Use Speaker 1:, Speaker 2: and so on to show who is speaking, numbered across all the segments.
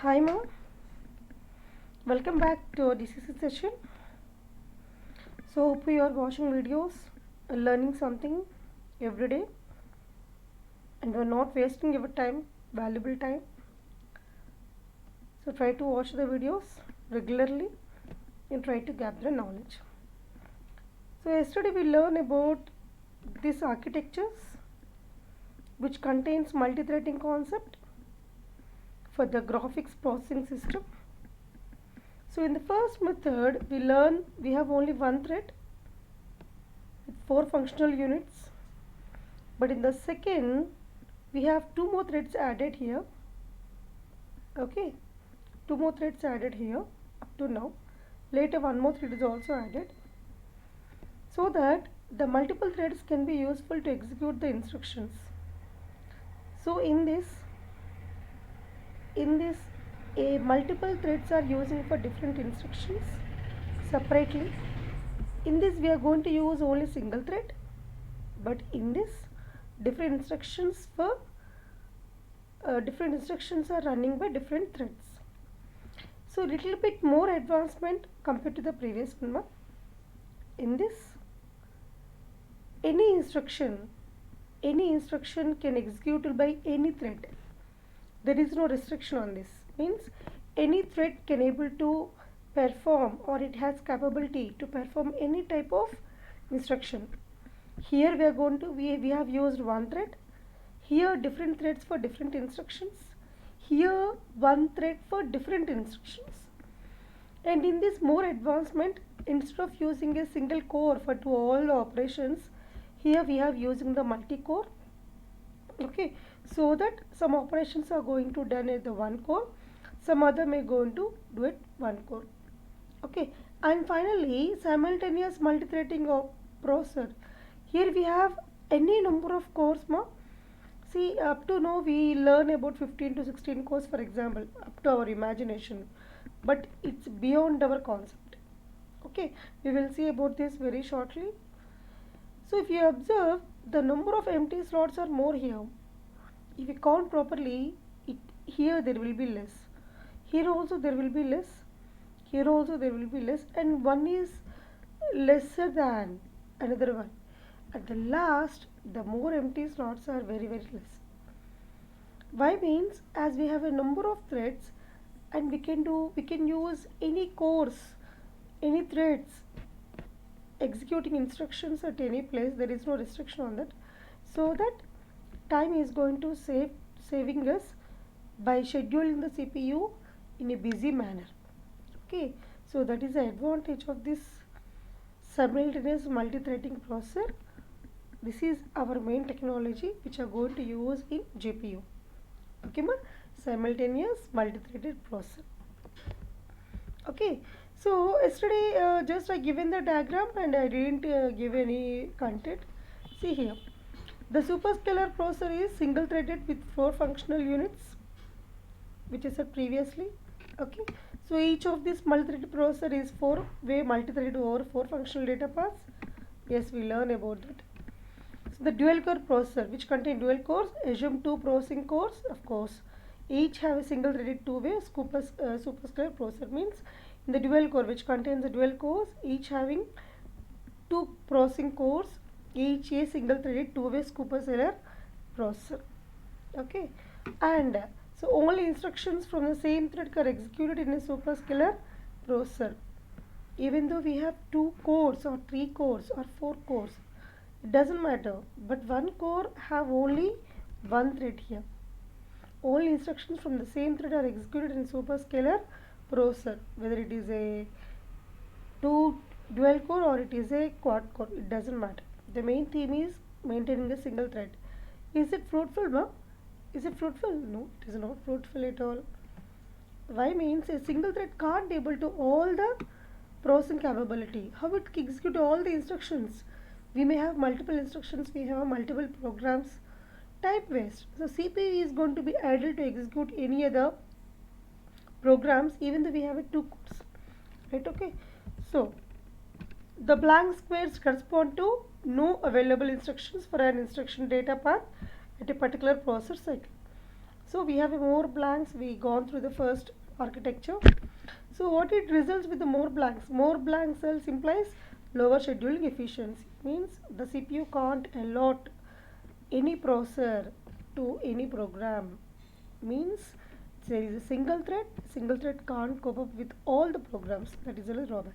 Speaker 1: Hi mom, welcome back to our DCC session. So hope you are watching videos and learning something every day and you are not wasting your time, valuable time. So try to watch the videos regularly and try to gather knowledge. So yesterday we learned about this architectures which contains multi-threading concept for the graphics processing system. So in the first method we learn we have only one thread with 4 functional units, but in the second we have two more threads added here. Okay, two more threads added here up to now. Later one more thread is also added so that the multiple threads can be useful to execute the instructions. So in this a multiple threads are using for different instructions separately. In this we are going to use only single thread, but in this different instructions are running by different threads. So little bit more advancement compared to the previous one. In this, any instruction can execute by any thread. There is no restriction on this. Means any thread can able to perform, or it has capability to perform any type of instruction. Here we have used one thread. Here different threads for different instructions. Here one thread for different instructions. And in this more advancement, instead of using a single core for to all the operations, here we have using the multi-core. Okay, so that some operations are going to done at the one core, some other may going to do it one core. Okay, and finally simultaneous multi-threading of processor. Here we have any number of cores, ma. See, up to now we learn about 15 to 16 cores, for example, up to our imagination, but it's beyond our concept. Okay, we will see about this very shortly. So if you observe, the number of empty slots are more here. If you count properly, here there will be less. Here also there will be less. Here also there will be less, and one is lesser than another one. At the last, the more empty slots are very less. Why? Means as we have a number of threads and we can use any cores, any threads executing instructions at any place. There is no restriction on that, so that time is going to saving us by scheduling the CPU in a busy manner. Okay, so that is the advantage of this simultaneous multi-threading processor. This is our main technology which are going to use in GPU. Okay, ma? Simultaneous multi-threaded processor. Okay, so yesterday just I given the diagram and I didn't give any content. See here, the superscalar processor is single threaded with 4 functional units, which I said previously. Okay, so each of this multi-threaded processor is 4-way multi-threaded over 4 functional data paths. Yes, we learn about that. So the dual core processor, which contain dual cores, assume 2 processing cores, of course. Each have a single threaded two-way superscalar processor. Means in the dual core, which contains the dual cores, each having 2 processing cores, each a single threaded two-way superscalar processor. Okay, and so only instructions from the same thread are executed in a superscalar processor. Even though we have 2 cores or 3 cores or 4 cores, it doesn't matter, but one core have only one thread here. All instructions from the same thread are executed in superscalar processor, whether it is a two dual core or it is a quad core, it doesn't matter. The main theme is maintaining a single thread. Is it fruitful, ma'am? Is it fruitful? No, it is not fruitful at all. Why? Means a single thread can't able to all the processing capability. How it execute all the instructions? We may have multiple instructions, we have multiple programs. Type waste. So CPU is going to be idle to execute any other programs even though we have a 2 cores. Right? Okay. So the blank squares correspond to no available instructions for an instruction data path at a particular processor cycle. So we have more blanks. We gone through the first architecture. So what it results with the more blanks? More blank cells implies lower scheduling efficiency. Means the CPU can't allot any processor to any program. Means there is a single thread can't cope up with all the programs. That is a drawback.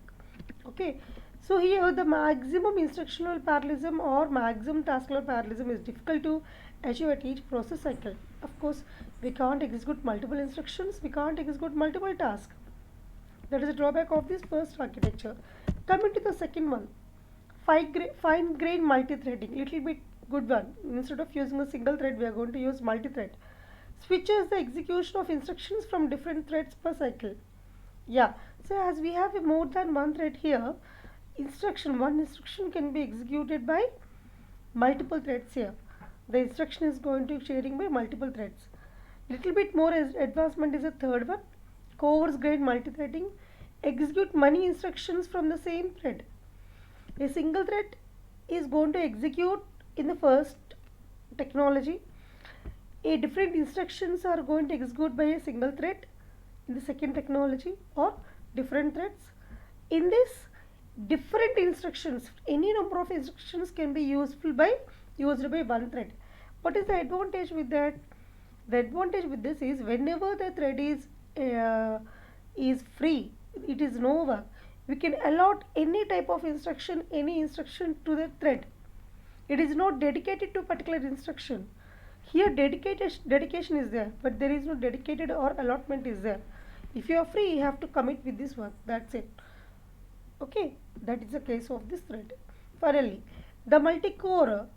Speaker 1: Okay, so here the maximum instructional parallelism or maximum task-level parallelism is difficult to achieve at each process cycle. Of course, we can't execute multiple instructions, we can't execute multiple tasks. That is a drawback of this first architecture. Coming to the second one, fine grain multi-threading, little bit good one. Instead of using a single thread, we are going to use multi-thread. Switches the execution of instructions from different threads per cycle. Yeah, so as we have more than one thread here, one instruction can be executed by multiple threads here. The instruction is going to sharing by multiple threads. Little bit more advancement is a third one, coarse grain multi-threading. Execute many instructions from the same thread. A single thread is going to execute in the first technology. A different instructions are going to execute by a single thread in the second technology, or different threads. In this, different instructions, any number of instructions can be used by one thread. What is the advantage with that? The advantage with this is whenever the thread is free, it is no work, we can allot any type of instruction, any instruction to the thread. It is not dedicated to particular instruction. Here dedication is there, but there is no dedicated or allotment is there. If you are free, you have to commit with this work. That's it. Okay, that is the case of this thread. Finally, the multi-core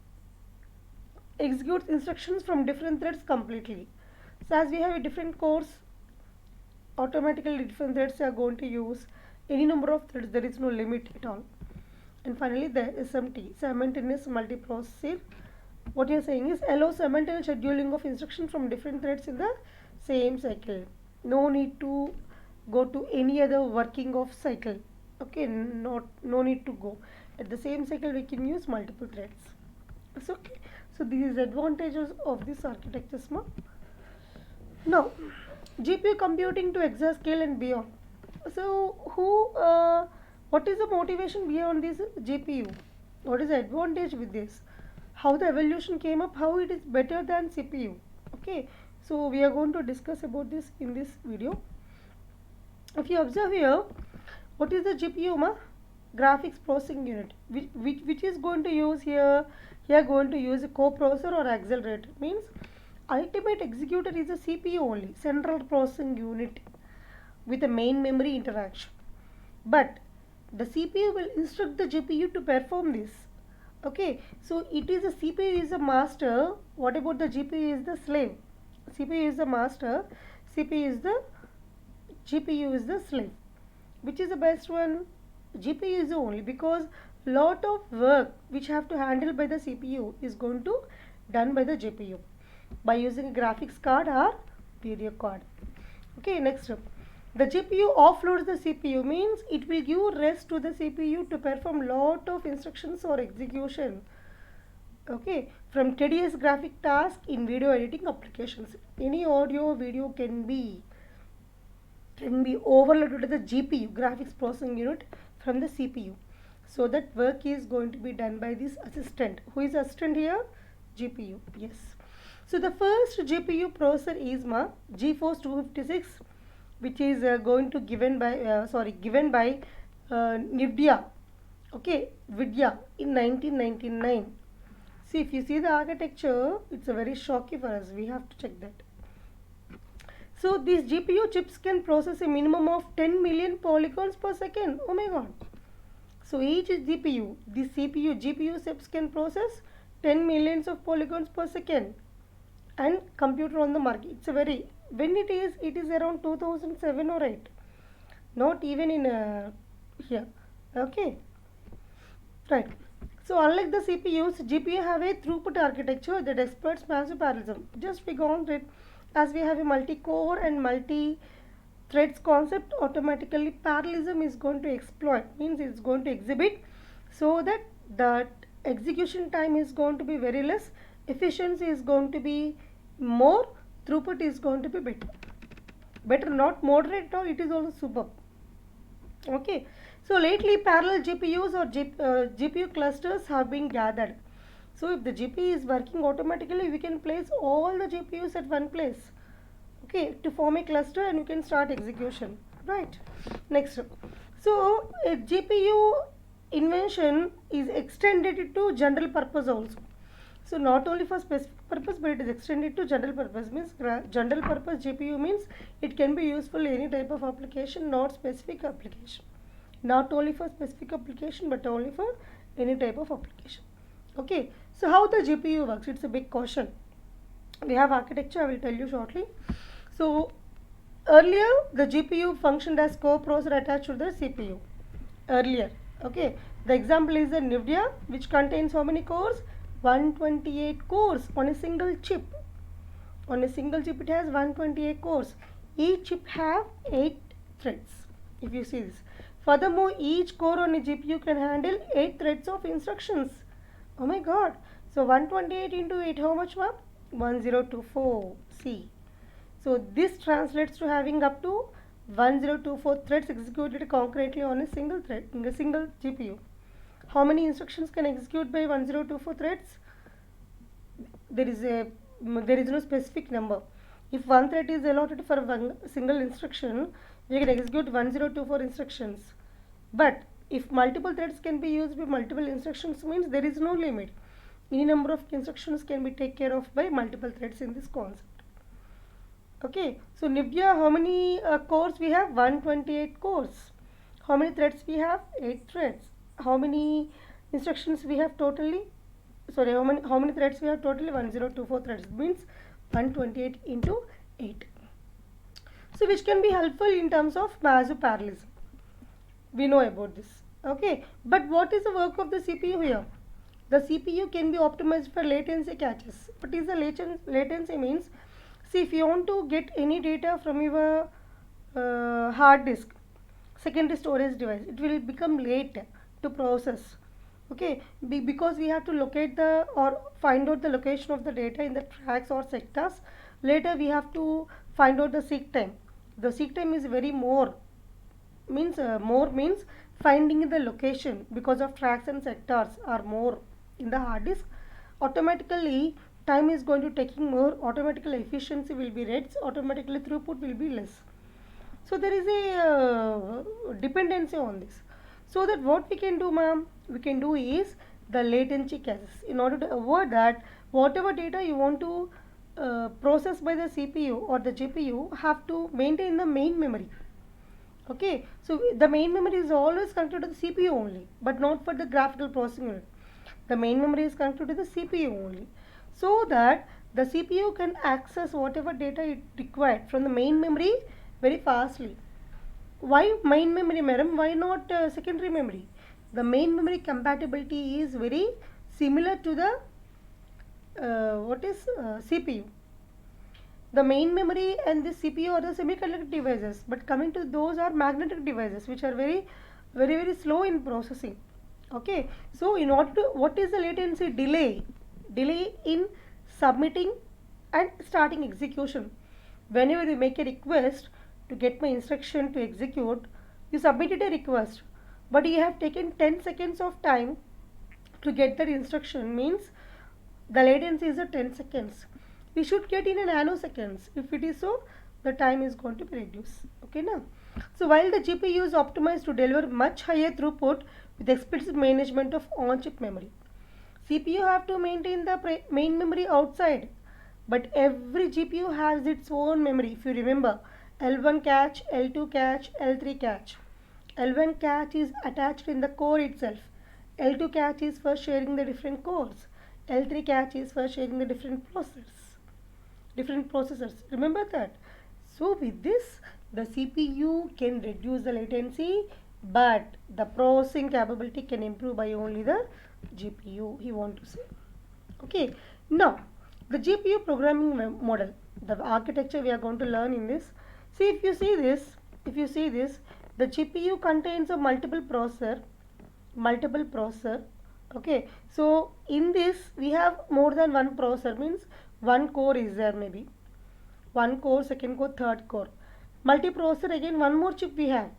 Speaker 1: executes instructions from different threads completely. So as we have a different cores, automatically different threads are going to use any number of threads. There is no limit at all. And finally, the SMT, simultaneous multiprocessing. What you are saying is allow simultaneous scheduling of instructions from different threads in the same cycle. No need to go to any other working of cycle. Okay, no need to go. At the same cycle, we can use multiple threads. It's okay. So these advantages of this architecture. Now, GPU computing to exascale and beyond. So what is the motivation beyond this GPU? What is the advantage with this? How the evolution came up, how it is better than CPU. Okay, so we are going to discuss about this in this video. If you observe here, what is the GPU? Graphics processing unit, which is going to use here going to use a coprocessor or accelerator. Means ultimate executor is a CPU only, central processing unit with a main memory interaction. But the CPU will instruct the GPU to perform this. Okay, so it is a CPU is a master. What about the GPU is the slave? CPU is the master, GPU is the slave. Which is the best one? GPU is the only, because lot of work which have to handle by the CPU is going to done by the GPU by using a graphics card or video card. Okay, next up, the GPU offloads the CPU, means it will give rest to the CPU to perform lot of instructions or execution. Okay, from tedious graphic task in video editing applications. Any audio video can be overloaded to the GPU, graphics processing unit, from the CPU. So that work is going to be done by this assistant. Who is assistant here? GPU. Yes. So the first GPU processor is GeForce 256, which is given by NVIDIA. Okay, Vidya in 1999. See, if you see the architecture, it's a very shocking for us. We have to check that. So these GPU chips can process a minimum of 10 million polygons per second. Oh my god. So each GPU, the GPU chips can process 10 millions of polygons per second. And computer on the market, it's a very, when it is around 2007 or 8. Not even in here. Okay. Right. So unlike the CPUs, GPU have a throughput architecture that exploits massive parallelism. Just we go on to it. As we have a multi-core and multi-threads concept, automatically parallelism is going to exploit, means it's going to exhibit, so that the execution time is going to be very less, efficiency is going to be more, throughput is going to be better, not moderate, or it is also superb. Okay, so lately parallel GPUs or GPU clusters have been gathered. So if the GPU is working automatically, we can place all the GPUs at one place, okay, to form a cluster, and you can start execution, right? Next, so a GPU invention is extended to general purpose also. So not only for specific purpose, but it is extended to general purpose. Means general purpose GPU means it can be useful in any type of application, not specific application. Not only for specific application, but only for any type of application. Okay. So how the GPU works? It's a big question. We have architecture. I will tell you shortly. So earlier the GPU functioned as co-processor attached to the CPU. Earlier, okay. The example is the NVIDIA, which contains how many cores? 128 cores on a single chip. On a single chip it has 128 cores. Each chip have 8 threads, if you see this. Furthermore, each core on a GPU can handle 8 threads of instructions. Oh my god. So 128 into 8, how much, ma'am? 1024. See. So this translates to having up to 1024 threads executed concurrently on a single thread, in a single GPU. How many instructions can execute by 1024 threads? There is no specific number. If one thread is allotted for one single instruction, we can execute 1024 instructions. But if multiple threads can be used by multiple instructions, means there is no limit. Any number of instructions can be taken care of by multiple threads in this concept. Okay, so NVIDIA, how many cores we have? 128 cores. How many threads we have? 8 threads. How many instructions we have totally? Sorry, how many threads we have totally? 1024 threads, means 128 into 8. So which can be helpful in terms of massive parallelism. We know about this. Okay, but what is the work of the CPU here? The CPU can be optimized for latency catches. What is the latency means? See, if you want to get any data from your hard disk, secondary storage device, it will become late to process. Okay, because we have to locate the or find out the location of the data in the tracks or sectors. Later we have to find out the seek time. The seek time is very more means finding the location, because of tracks and sectors are more in the hard disk. Automatically time is going to taking more, automatically efficiency will be less, automatically throughput will be less. So there is a dependency on this. So that what we can do, ma'am, we can do is the latency caches. In order to avoid that, whatever data you want to process by the CPU or the GPU have to maintain the main memory. Okay, so the main memory is always connected to the CPU only, but not for the graphical processing unit. The main memory is connected to the CPU only, so that the CPU can access whatever data it required from the main memory very fastly. Why main memory, madam? Why not secondary memory? The main memory compatibility is very similar to the CPU. The main memory and the CPU are the semiconductor devices, but coming to those are magnetic devices, which are very slow in processing. Okay, so in order to, what is the latency? Delay in submitting and starting execution. Whenever you make a request to get my instruction to execute, you submitted a request, but you have taken 10 seconds of time to get that instruction, means the latency is 10 seconds. We should get in a nanoseconds. If it is so, the time is going to be reduced. Okay, now. So while the GPU is optimized to deliver much higher throughput with explicit management of on-chip memory, CPU have to maintain the main memory outside, but every GPU has its own memory. If you remember, L1 cache, L2 cache, L3 cache. L1 cache is attached in the core itself. L2 cache is for sharing the different cores. L3 cache is for sharing the different processors. Remember that. So with this, the CPU can reduce the latency, but the processing capability can improve by only the GPU, he want to say. Okay, now the GPU programming model, the architecture we are going to learn in this. See, if you see this, the GPU contains a multiple processor. Okay, so in this we have more than one processor, means one core is there maybe. one core, second core, third core. Multiprocessor, again one more chip we have.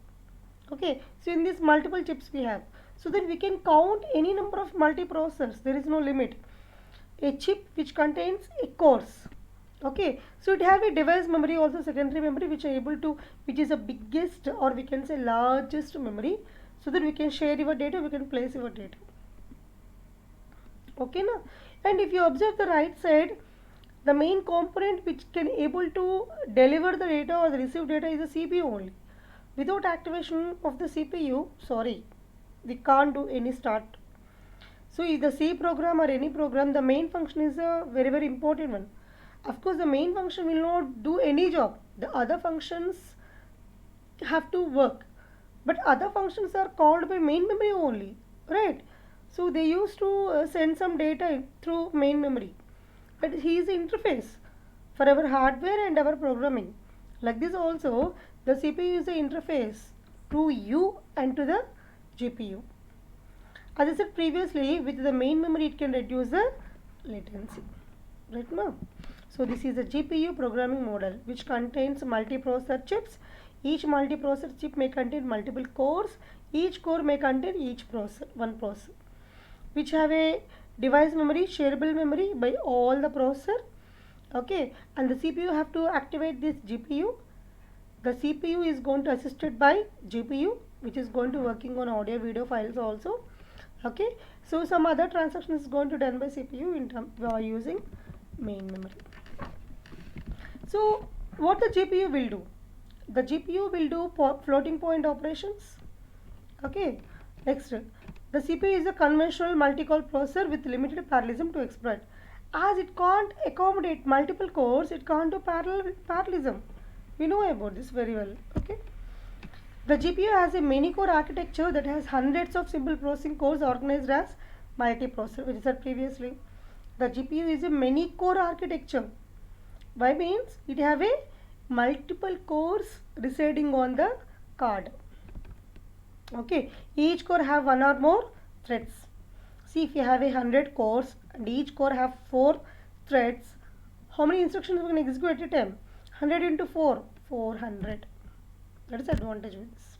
Speaker 1: Okay, so in this multiple chips we have, so that we can count any number of multiprocessors. There is no limit. A chip which contains a cores. Okay, so it have a device memory, also secondary memory, which are able to, which is the biggest, or we can say largest memory, so that we can share your data, we can place your data. Okay, now, and if you observe the right side, the main component which can able to deliver the data or the receive data is the CPU only. Without activation of the CPU, sorry, we can't do any start. So if the C program or any program, the main function is a very very important one. Of course, the main function will not do any job. The other functions have to work, but other functions are called by main memory only, right? So they used to send some data through main memory, but he is the interface for our hardware and our programming. Like this also, the CPU is the interface to you and to the GPU. As I said previously, with the main memory it can reduce the latency, right now. So this is a GPU programming model which contains multiprocessor chips. Each multiprocessor chip may contain multiple cores. Each core may contain each processor, one processor, which have a device memory, shareable memory by all the processor. Okay, and the CPU have to activate this GPU. The CPU is going to assisted by GPU, which is going to working on audio video files also. Okay, so some other transaction is going to done by CPU in term using main memory. So what the GPU will do? The GPU will do floating point operations. Okay, next, the CPU is a conventional multi-core processor with limited parallelism to exploit. As it can't accommodate multiple cores, it can't do parallelism. We know about this very well. Okay, the GPU has a many-core architecture that has hundreds of simple processing cores organized as multiprocessor, which is said previously. The GPU is a many-core architecture. Why means it have a multiple cores residing on the card. Okay, each core have one or more threads. See, if you have 100 cores and each core have 4 threads, how many instructions we can execute at a time? 100 into 4, 400. That is the advantage with this.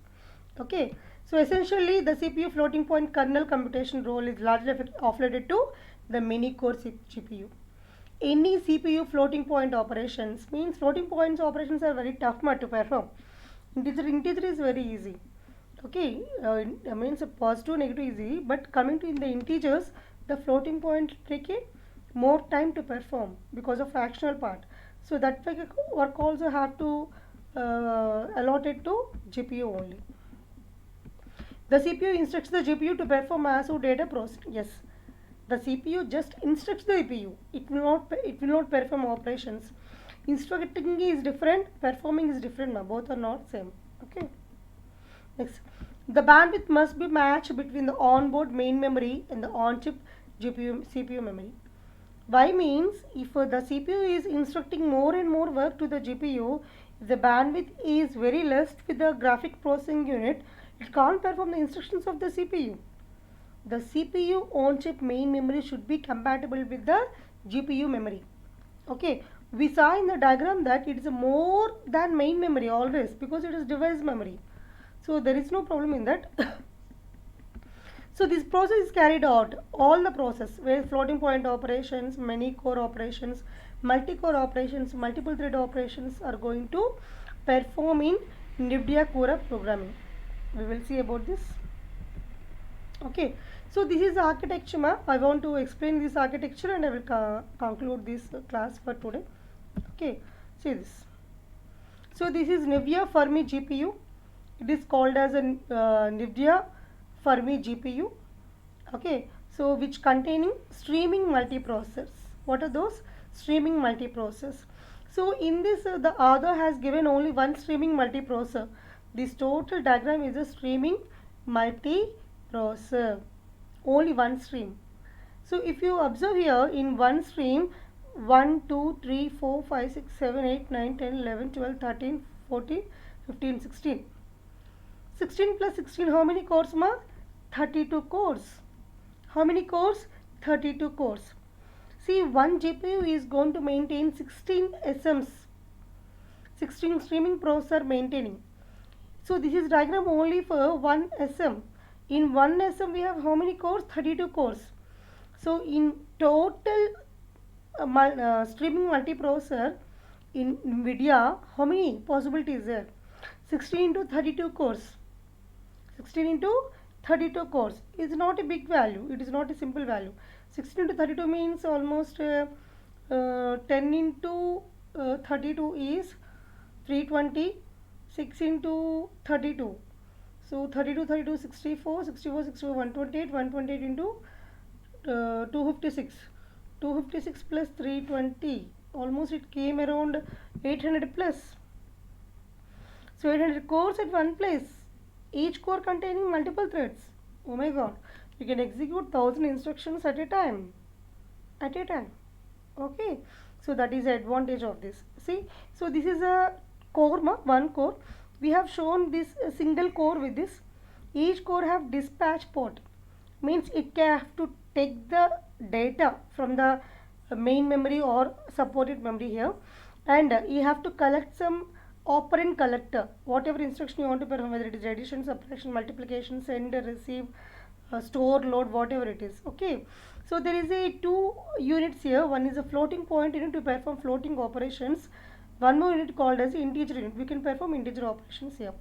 Speaker 1: Okay, so essentially the CPU floating point kernel computation role is largely offloaded to the mini core GPU. Any CPU floating point operations means floating points operations are very tough to perform. Integer is very easy. Okay, means a positive negative easy, but coming to in the integers, the floating point take a more time to perform because of fractional part. So that work also have to allot it to GPU only. The CPU instructs the GPU to perform massive data processing. Yes, the CPU just instructs the CPU. It will not perform operations. Instructing is different, performing is different. Now both are not same. Okay. Next, the bandwidth must be matched between the onboard main memory and the on-chip CPU memory. Why means if the CPU is instructing more and more work to the GPU, if the bandwidth is very less with the graphic processing unit, it can't perform the instructions of the CPU. The CPU on-chip main memory should be compatible with the GPU memory. Okay, we saw in the diagram that it is more than main memory always because it is device memory. So there is no problem in that. So this process is carried out, all the process where floating point operations, many core operations, multi-core operations, multiple thread operations are going to perform in NVIDIA Cura programming. We will see about this. Okay, so this is the architecture. I want to explain this architecture and I will conclude this class for today. Okay, see this. So this is NVIDIA Fermi GPU. It is called as a NVIDIA Fermi GPU. Okay, so which containing streaming multiprocessors. What are those? Streaming multiprocessors. So in this the author has given only one streaming multiprocessor. This total diagram is a streaming multiprocessor. Only one stream. So if you observe here in one stream 1, 2, 3, 4, 5, 6, 7, 8, 9, 10, 11, 12, 13, 14, 15, 16. 16 plus 16, how many cores ma? 32 cores. How many cores? 32 cores. See, one GPU is going to maintain 16 SMs. 16 streaming processor maintaining. So this is diagram only for 1 SM. In 1 SM we have how many cores? 32 cores. So in total streaming multiprocessor in NVIDIA, how many possibilities there? 16 into 32 cores. 16 into 32 cores is not a big value. It is not a simple value. 16 into 32 means almost 10 into 32 is 320. 6 into 32. So 32, 32, 64, 64, 64, 128, 128 into 256. 256 plus 320. Almost it came around 800 plus. So 800 cores at one place. Each core containing multiple threads. Oh my god. You can execute 1000 instructions at a time. At a time. Okay. So that is the advantage of this. See. So this is a core, one core. We have shown this single core with this. Each core have dispatch port. Means it can have to take the data from the main memory or supported memory here, and you have to collect some operand collector, whatever instruction you want to perform, whether it is addition, subtraction, multiplication, send, receive, store, load, whatever it is. Okay, so there is a two units here. One is a floating point unit to perform floating operations. One more unit called as integer unit. We can perform integer operations here.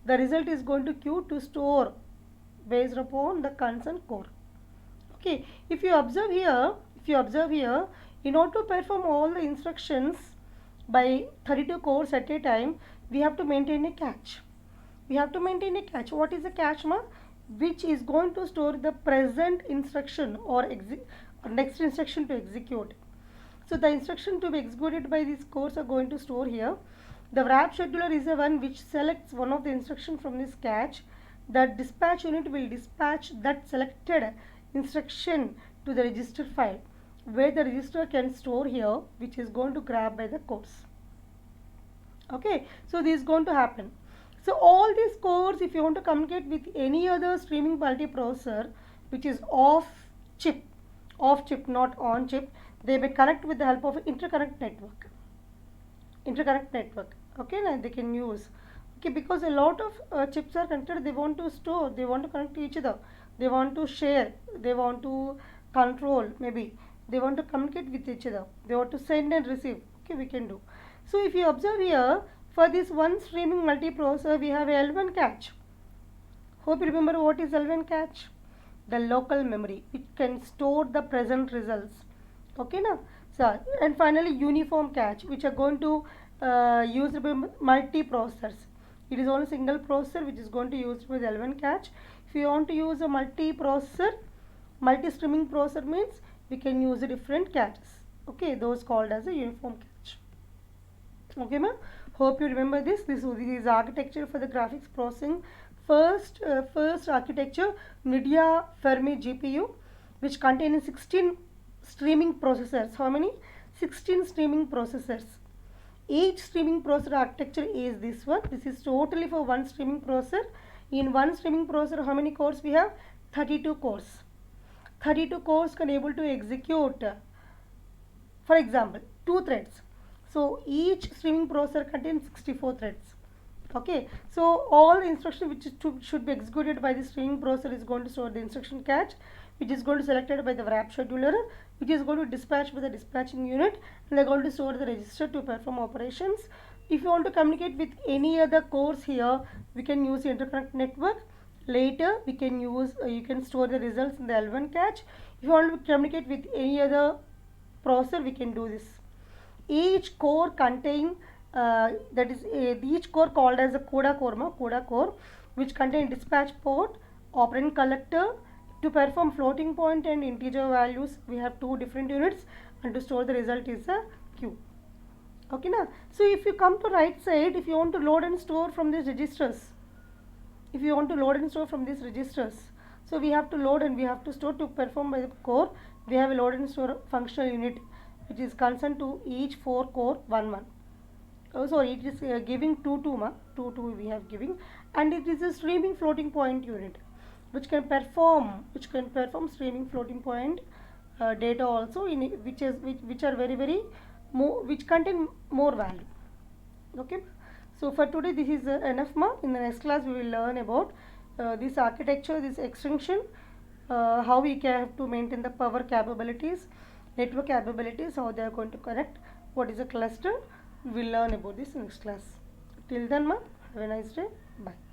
Speaker 1: The result is going to queue to store based upon the concerned core. Okay, if you observe here, in order to perform all the instructions by 32 cores at a time, we have to maintain a cache. What is a cache, ma? Which is going to store the present instruction or next instruction to execute. So the instruction to be executed by these cores are going to store here. The wrap scheduler is the one which selects one of the instruction from this cache. The dispatch unit will dispatch that selected instruction to the register file, where the register can store here, which is going to grab by the cores. Okay, so this is going to happen. So all these cores, if you want to communicate with any other streaming multiprocessor which is off chip, not on chip, they may connect with the help of interconnect network. Okay, now they can use. Okay, because a lot of chips are connected, they want to store, they want to connect to each other, they want to share, they want to control, maybe they want to communicate with each other, they want to send and receive. Okay, we can do. So if you observe here, for this one streaming multiprocessor, we have L1 cache. Hope you remember what is L1 cache? The local memory, which can store the present results. Okay, now. So, and finally uniform cache, which are going to use multiprocessors. It is only single processor which is going to use with L1 cache. If you want to use a multi-processor, multi-streaming processor means we can use a different caches. Okay, those called as a uniform cache. Okay, ma'am. Hope you remember this. This is architecture for the graphics processing. First architecture, NVIDIA Fermi GPU, which contains 16 streaming processors. How many? 16 streaming processors. Each streaming processor architecture is this one. This is totally for one streaming processor. In one streaming processor, how many cores we have? 32 cores. 32 cores can able to execute, for example, 2 threads. So each streaming processor contains 64 threads. Okay, so all instruction which should be executed by the streaming processor is going to store the instruction cache, which is going to be selected by the wrap scheduler, which is going to dispatch by the dispatching unit, and they are going to store the register to perform operations. If you want to communicate with any other cores here, we can use the interconnect network. Later we can use, you can store the results in the L1 cache. If you want to communicate with any other processor, we can do this. Each core contain each core called as a CUDA core, which contain dispatch port, operand collector. To perform floating point and integer values, we have two different units, and to store the result is a queue. Okay, now. So if you come to right side, if you want to load and store from these registers, so we have to load and we have to store. To perform by the core, we have a load and store functional unit, which is concerned to each 4 core 1. Oh, sorry, it is giving 2 we have giving, and it is a streaming floating point unit, which can perform streaming floating point data also, in which are very more, which contain more value. Okay, so for today this is enough ma. In the next class we will learn about this architecture, this extension, how we can have to maintain the power capabilities, network capabilities, how they are going to connect, what is a cluster. We will learn about this in next class. Till then ma, have a nice day. Bye.